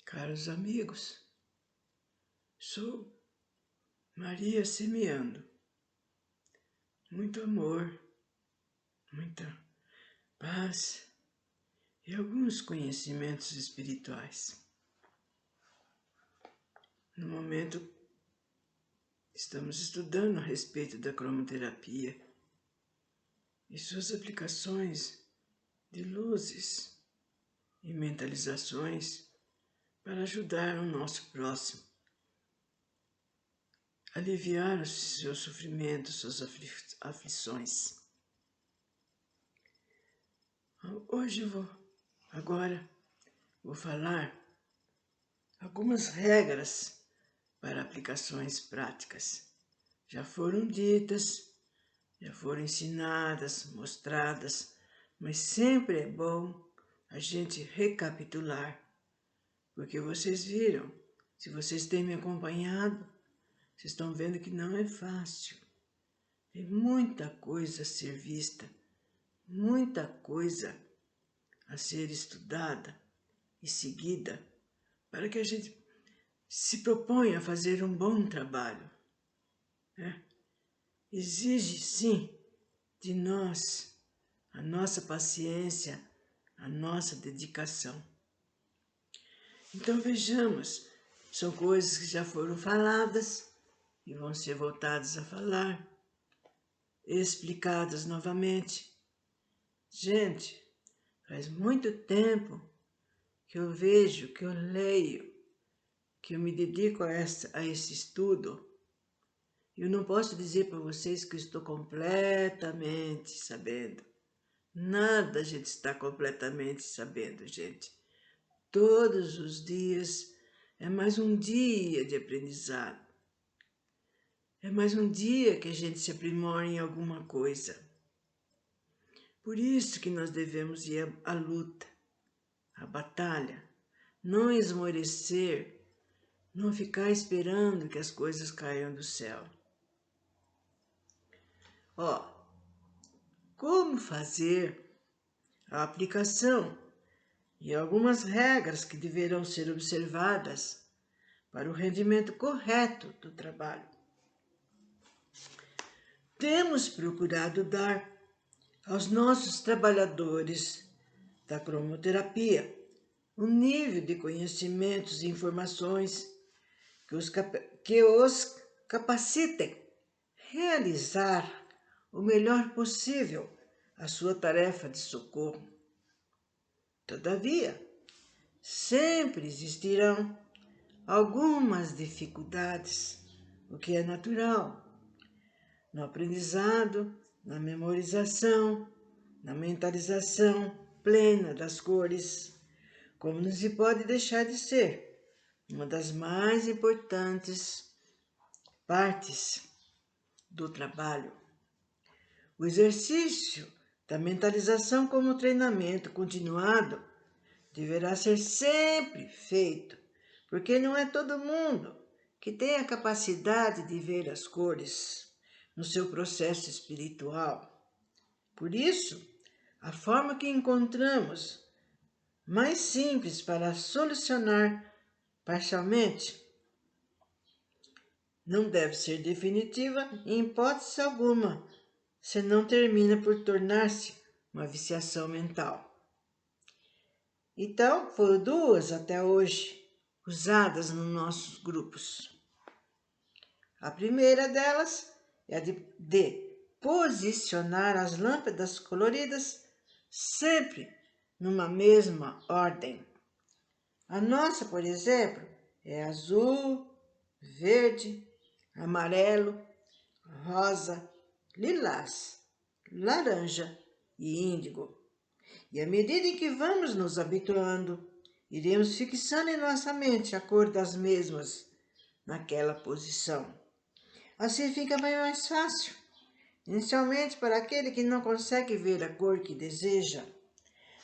Caros amigos, sou Maria semeando muito amor, muita paz e alguns conhecimentos espirituais. No momento, estamos estudando a respeito da cromoterapia e suas aplicações de luzes e mentalizações para ajudar o nosso próximo, aliviar os seus sofrimentos, suas aflições. Hoje agora vou falar algumas regras para aplicações práticas. Já foram ditas, já foram ensinadas, mostradas, mas sempre é bom a gente recapitular, porque vocês viram, se vocês têm me acompanhado, vocês estão vendo que não é fácil. Tem muita coisa a ser vista, muita coisa a ser estudada e seguida, para que a gente se proponha a fazer um bom trabalho. Exige, sim, de nós a nossa paciência, a nossa dedicação. Então vejamos, são coisas que já foram faladas e vão ser voltadas a falar, explicadas novamente. Gente, faz muito tempo que eu vejo, que eu leio, que eu me dedico a esse estudo. Eu não posso dizer para vocês que eu estou completamente sabendo. Nada a gente está completamente sabendo, gente. Todos os dias é mais um dia de aprendizado. É mais um dia que a gente se aprimora em alguma coisa. Por isso que nós devemos ir à luta, à batalha. Não esmorecer, não ficar esperando que as coisas caiam do céu. Como fazer a aplicação e algumas regras que deverão ser observadas para o rendimento correto do trabalho. Temos procurado dar aos nossos trabalhadores da cromoterapia um nível de conhecimentos e informações que os capacitem a realizar o melhor possível a sua tarefa de socorro. Todavia, sempre existirão algumas dificuldades, o que é natural, no aprendizado, na memorização, na mentalização plena das cores, como não se pode deixar de ser uma das mais importantes partes do trabalho. O exercício da mentalização como treinamento continuado deverá ser sempre feito, porque não é todo mundo que tem a capacidade de ver as cores no seu processo espiritual. Por isso, a forma que encontramos mais simples para solucionar parcialmente não deve ser definitiva em hipótese alguma, senão termina por tornar-se uma viciação mental. Então, foram duas até hoje usadas nos nossos grupos. A primeira delas é a de posicionar as lâmpadas coloridas sempre numa mesma ordem. A nossa, por exemplo, é azul, verde, amarelo, rosa, lilás, laranja e índigo. E à medida em que vamos nos habituando, iremos fixando em nossa mente a cor das mesmas naquela posição. Assim fica bem mais fácil, inicialmente para aquele que não consegue ver a cor que deseja.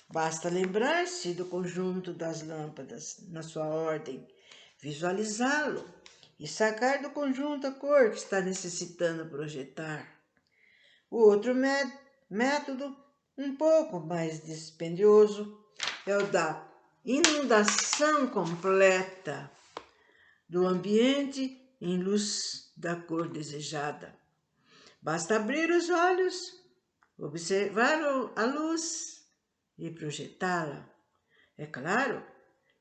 Basta lembrar-se do conjunto das lâmpadas na sua ordem, visualizá-lo e sacar do conjunto a cor que está necessitando projetar. O outro método, um pouco mais dispendioso, é o da inundação completa do ambiente em luz da cor desejada. Basta abrir os olhos, observar a luz e projetá-la. É claro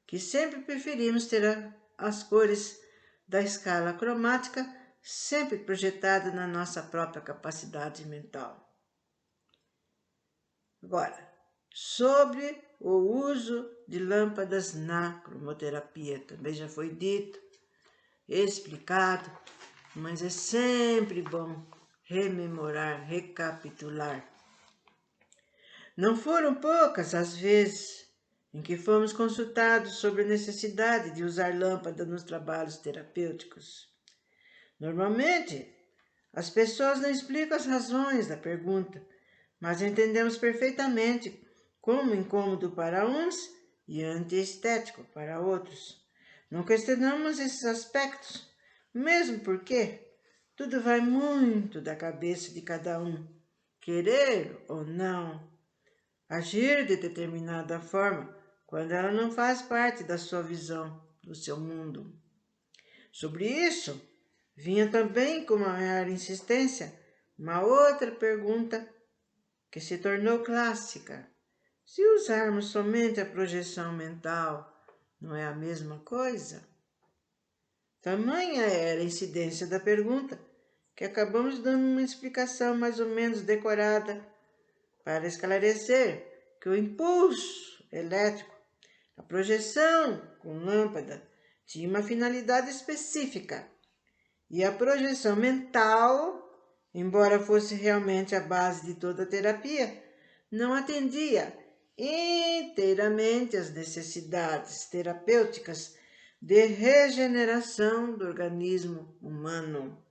que sempre preferimos ter as cores da escala cromática sempre projetada na nossa própria capacidade mental. Agora, sobre o uso de lâmpadas na cromoterapia, também já foi dito, explicado, mas é sempre bom rememorar, recapitular. Não foram poucas as vezes em que fomos consultados sobre a necessidade de usar lâmpada nos trabalhos terapêuticos. Normalmente, as pessoas não explicam as razões da pergunta, mas entendemos perfeitamente como incômodo para uns e antiestético para outros. Não questionamos esses aspectos, mesmo porque tudo vai muito da cabeça de cada um, querer ou não agir de determinada forma quando ela não faz parte da sua visão, do seu mundo. Sobre isso, vinha também com maior insistência uma outra pergunta que se tornou clássica. Se usarmos somente a projeção mental, não é a mesma coisa? Tamanha era a incidência da pergunta que acabamos dando uma explicação mais ou menos decorada para esclarecer que o impulso elétrico, a projeção com lâmpada, tinha uma finalidade específica e a projeção mental, embora fosse realmente a base de toda a terapia, não atendia inteiramente às necessidades terapêuticas de regeneração do organismo humano,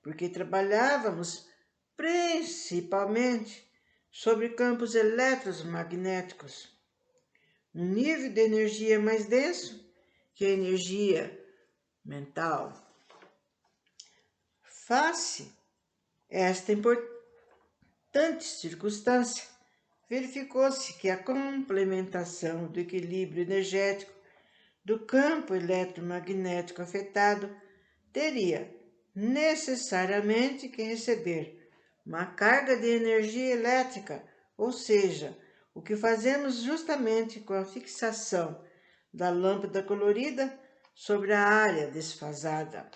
porque trabalhávamos principalmente sobre campos eletromagnéticos, um nível de energia mais denso que a energia mental. Face esta importante circunstância, verificou-se que a complementação do equilíbrio energético do campo eletromagnético afetado teria necessariamente que receber uma carga de energia elétrica, ou seja, o que fazemos justamente com a fixação da lâmpada colorida sobre a área desfasada.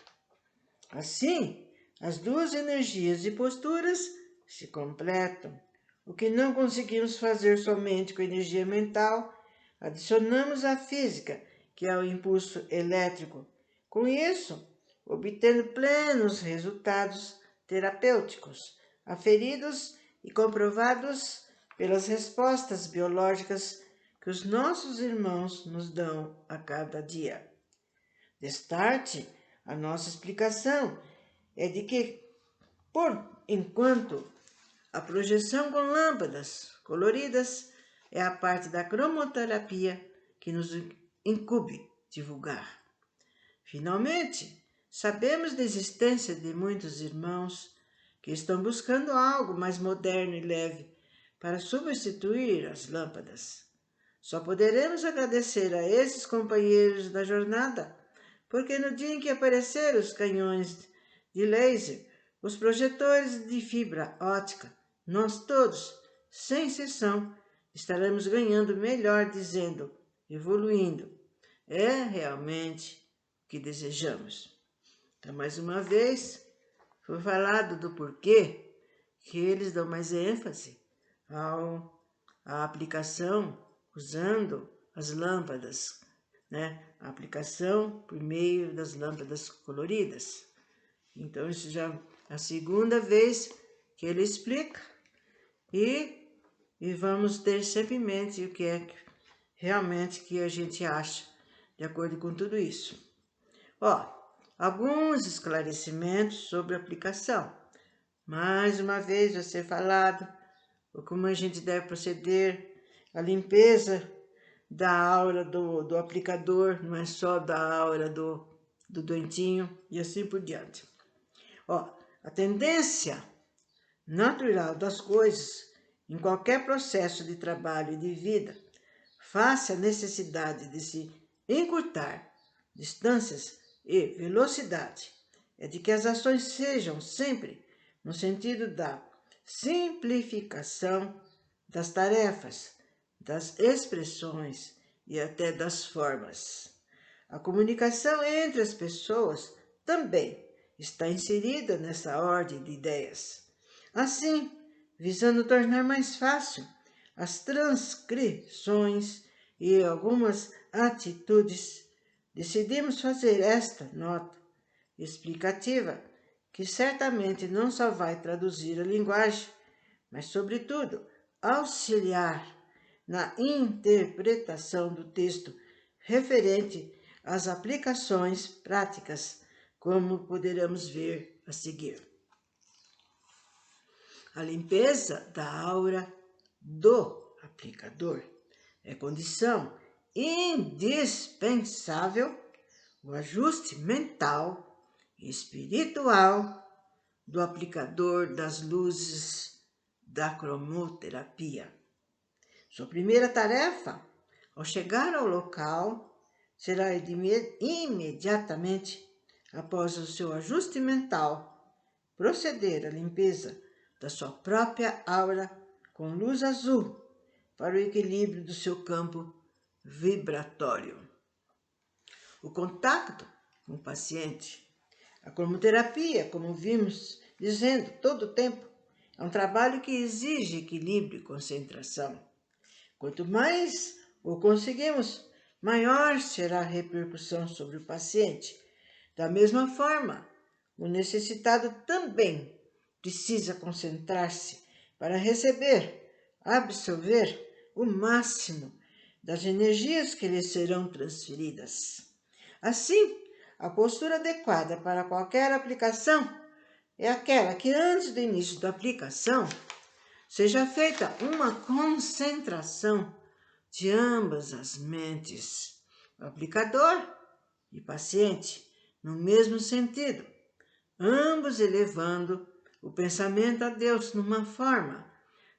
Assim, as duas energias e posturas se completam. O que não conseguimos fazer somente com energia mental, adicionamos a física, que é o impulso elétrico. Com isso, obtendo plenos resultados terapêuticos, aferidos e comprovados pelas respostas biológicas que os nossos irmãos nos dão a cada dia. Destarte, a nossa explicação é de que, por enquanto, a projeção com lâmpadas coloridas é a parte da cromoterapia que nos incumbe divulgar. Finalmente, sabemos da existência de muitos irmãos que estão buscando algo mais moderno e leve para substituir as lâmpadas. Só poderemos agradecer a esses companheiros da jornada, porque no dia em que apareceram os canhões de laser, os projetores de fibra óptica, nós todos, sem exceção, estaremos ganhando melhor, dizendo, evoluindo. É realmente o que desejamos. Então, mais uma vez, foi falado do porquê que eles dão mais ênfase à aplicação usando as lâmpadas, né? A aplicação por meio das lâmpadas coloridas. Então, isso já é a segunda vez que ele explica e vamos ter sempre em mente o que é realmente que a gente acha de acordo com tudo isso. Alguns esclarecimentos sobre a aplicação. Mais uma vez vai ser falado como a gente deve proceder, a limpeza da aura do aplicador, não é só da aura do doentinho e assim por diante. A tendência natural das coisas em qualquer processo de trabalho e de vida face à necessidade de se encurtar distâncias e velocidade, é de que as ações sejam sempre no sentido da simplificação das tarefas, das expressões e até das formas. A comunicação entre as pessoas também está inserida nessa ordem de ideias. Assim, visando tornar mais fácil as transcrições e algumas atitudes, decidimos fazer esta nota explicativa, que certamente não só vai traduzir a linguagem, mas, sobretudo, auxiliar na interpretação do texto referente às aplicações práticas, como poderemos ver a seguir. A limpeza da aura do aplicador é condição indispensável o ajuste mental e espiritual do aplicador das luzes da cromoterapia. Sua primeira tarefa, ao chegar ao local, será imediatamente após o seu ajuste mental proceder à limpeza da sua própria aura com luz azul para o equilíbrio do seu campo vibratório. O contato com o paciente. A cromoterapia, como vimos dizendo todo o tempo, é um trabalho que exige equilíbrio e concentração. Quanto mais o conseguimos, maior será a repercussão sobre o paciente. Da mesma forma, o necessitado também precisa concentrar-se para receber, absorver o máximo das energias que lhe serão transferidas. Assim, a postura adequada para qualquer aplicação é aquela que, antes do início da aplicação, seja feita uma concentração de ambas as mentes, o aplicador e paciente, no mesmo sentido, ambos elevando o pensamento a Deus numa forma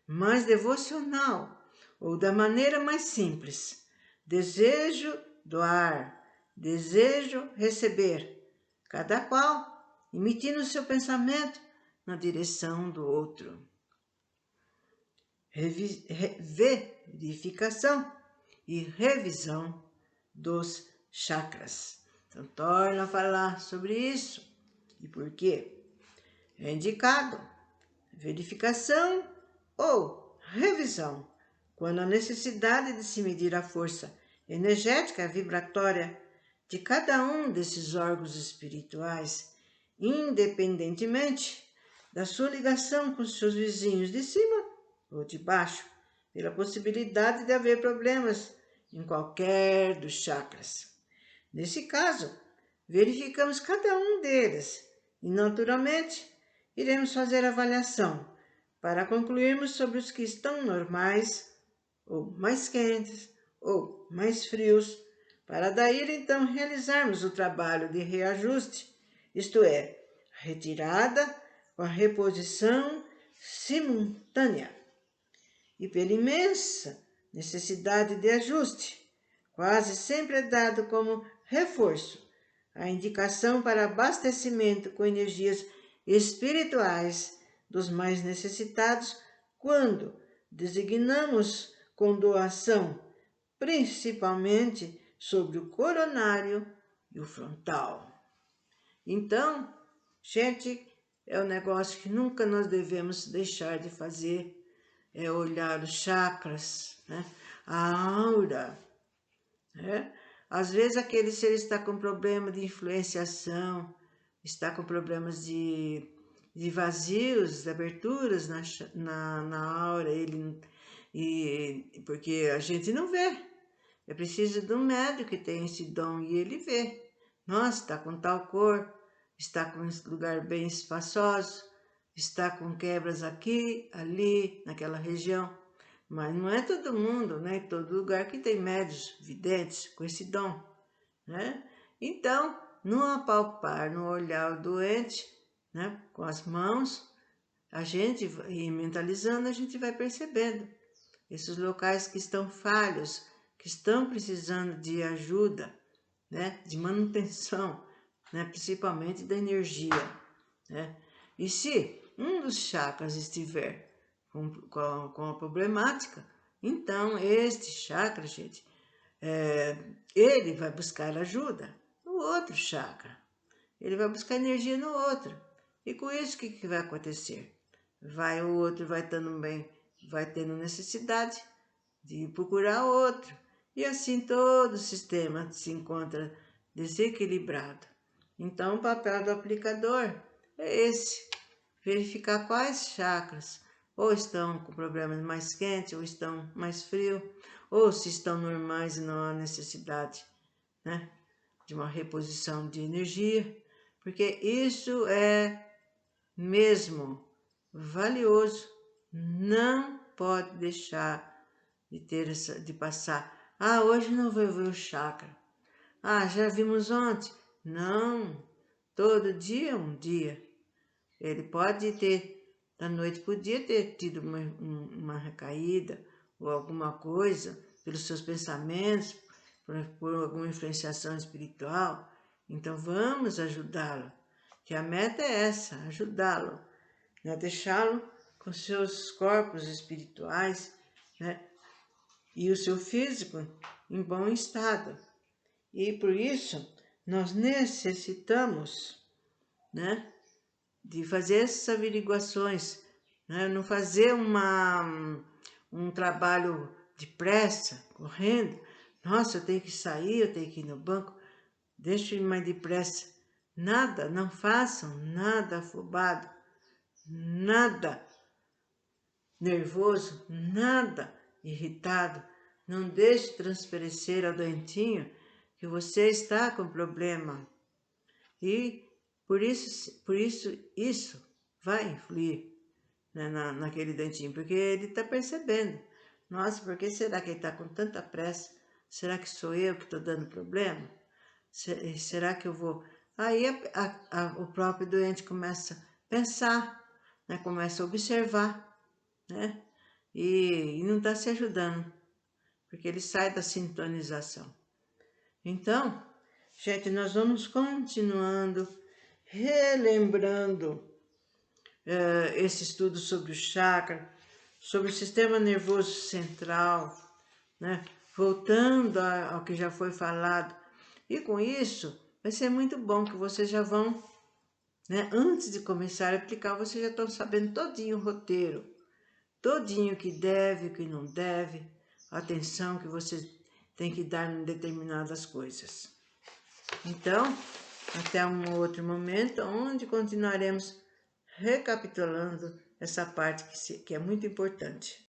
mais devocional ou da maneira mais simples. Desejo doar, desejo receber, cada qual emitindo seu pensamento na direção do outro. Verificação e revisão dos chakras. Então, torna a falar sobre isso. E por quê? É indicado verificação ou revisão quando a necessidade de se medir a força energética e vibratória de cada um desses órgãos espirituais, independentemente da sua ligação com seus vizinhos de cima ou de baixo, pela possibilidade de haver problemas em qualquer dos chakras. Nesse caso, verificamos cada um deles e, naturalmente, iremos fazer avaliação para concluirmos sobre os que estão normais, ou mais quentes, ou mais frios, para daí então realizarmos o trabalho de reajuste, isto é, a retirada com a reposição simultânea. E pela imensa necessidade de ajuste, quase sempre é dado como reforço a indicação para abastecimento com energias espirituais dos mais necessitados quando designamos com doação, principalmente sobre o coronário e o frontal. Então, gente, é um negócio que nunca nós devemos deixar de fazer, é olhar os chakras, né? A aura, né? Às vezes aquele ser está com problema de influenciação, está com problemas de vazios, de aberturas na aura, porque a gente não vê. É preciso de um médium que tem esse dom e ele vê. Nossa, está com tal cor, está com esse lugar bem espaçoso, está com quebras aqui, ali, naquela região. Mas não é todo mundo, né? Todo lugar que tem médios videntes com esse dom, né? Então, no apalpar, no olhar o doente, né? Com as mãos, a gente, e mentalizando, a gente vai percebendo esses locais que estão falhos que estão precisando de ajuda, né, de manutenção, né, principalmente da energia, né? E se um dos chakras estiver com a problemática, então este chakra, gente, ele vai buscar ajuda no outro chakra. Ele vai buscar energia no outro. E com isso, o que vai acontecer? O outro vai tendo necessidade de procurar outro. E assim todo o sistema se encontra desequilibrado. Então, o papel do aplicador é esse: verificar quais chakras ou estão com problemas mais quentes, ou estão mais frios, ou se estão normais e não há necessidade, né, de uma reposição de energia, porque isso é mesmo valioso. Não pode deixar de passar. Ah, hoje não vou ver o chakra. Ah, já vimos ontem. Não, todo dia é um dia. Ele pode ter, da noite para o dia, ter tido uma recaída ou alguma coisa pelos seus pensamentos, por alguma influenciação espiritual. Então vamos ajudá-lo, que a meta é essa, ajudá-lo, né? Deixá-lo com seus corpos espirituais, né, e o seu físico em bom estado. E por isso nós necessitamos, né, de fazer essas averiguações, né? Não fazer um trabalho depressa, correndo. Nossa, eu tenho que sair, eu tenho que ir no banco, deixa eu ir mais depressa. Nada, não façam nada afobado, nada nervoso, nada irritado. Não deixe transparecer ao doentinho que você está com problema. E por isso vai influir, né, naquele dentinho, porque ele está percebendo. Nossa, por que será que ele está com tanta pressa? Será que sou eu que estou dando problema? Será que eu vou... Aí o próprio doente começa a pensar, né, começa a observar, né, e não está se ajudando, porque ele sai da sintonização. Então, gente, nós vamos continuando relembrando esse estudo sobre o chakra, sobre o sistema nervoso central, né? Voltando ao que já foi falado. E com isso, vai ser muito bom que vocês já vão, né, antes de começar a aplicar, vocês já estão sabendo todinho o roteiro, todinho o que deve, o que não deve, a atenção que vocês têm que dar em determinadas coisas. Então, até um outro momento, onde continuaremos recapitulando essa parte que é muito importante.